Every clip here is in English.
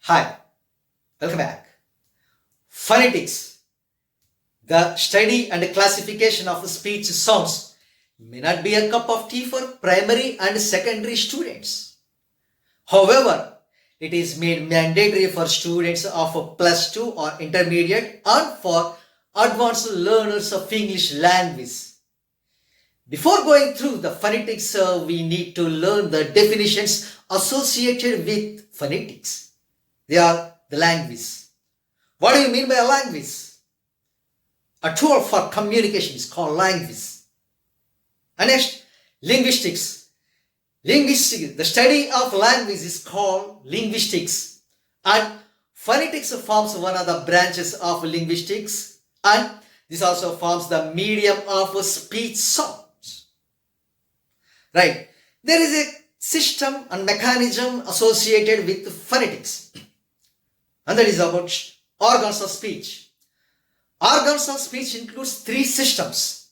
Hi, welcome back. Phonetics, the study and classification of speech sounds, may not be a cup of tea for primary and secondary students. However, it is made mandatory for students of plus 2 or intermediate and for advanced learners of English language. Before going through the phonetics, we need to learn the definitions associated with phonetics. They are the language. What do you mean by a language? A tool for communication is called language. And next, linguistics. Linguistics, the study of language is called linguistics. And phonetics forms one of the branches of linguistics. And this also forms the medium of speech sounds. Right. There is a system and mechanism associated with phonetics. And that is about organs of speech. Organs of speech includes three systems.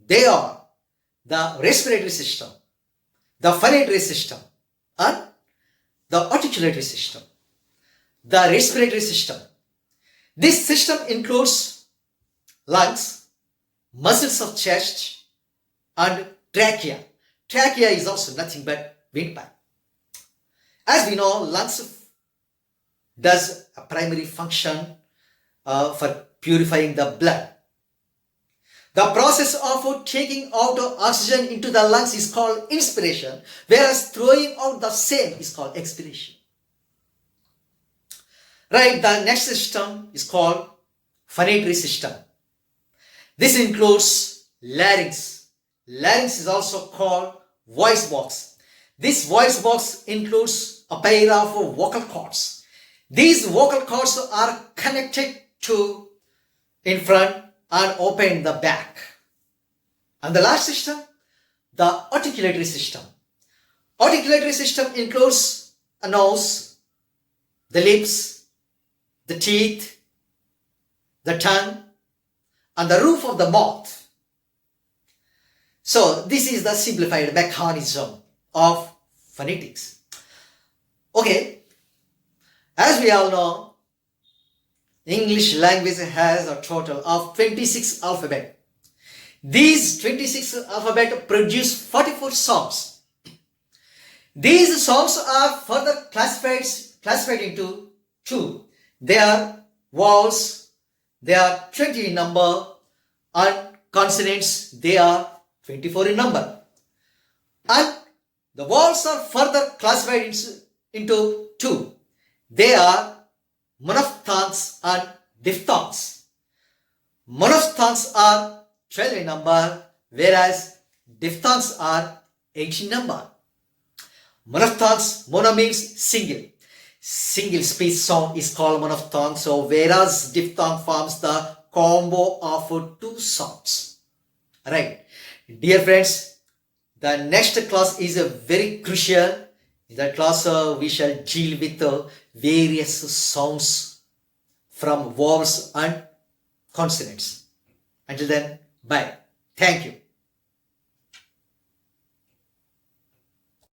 They are the respiratory system, the phonatory system, and the articulatory system. The respiratory system. This system includes lungs, muscles of chest, and trachea. Trachea is also nothing but windpipe. As we know, lungs does a primary function for purifying the blood. The process of taking out oxygen into the lungs is called inspiration, whereas throwing out the same is called expiration. Right, the next system is called phonatory system. This includes larynx. Larynx is also called voice box. This voice box includes a pair of vocal cords. These vocal cords are connected to in front and open in the back. And the last system, the articulatory system. Articulatory system includes a nose, the lips, the teeth, the tongue, and the roof of the mouth. So this is the simplified mechanism of phonetics. Okay. As we all know, English language has a total of 26 alphabets. These 26 alphabets produce 44 sounds. These sounds are further classified into two. They are vowels, they are 20 in number, and consonants, they are 24 in number. And the vowels are further classified into two. They are monophthongs and diphthongs. Monophthongs are 12 in number, whereas diphthongs are 8 in number. Monophthongs, mono means single. Single speech sound is called monophthong, so whereas diphthong forms the combo of two sounds. Right. Dear friends, the next class is very crucial. In that class, we shall deal with various sounds from vowels and consonants. Until then, bye. Thank you.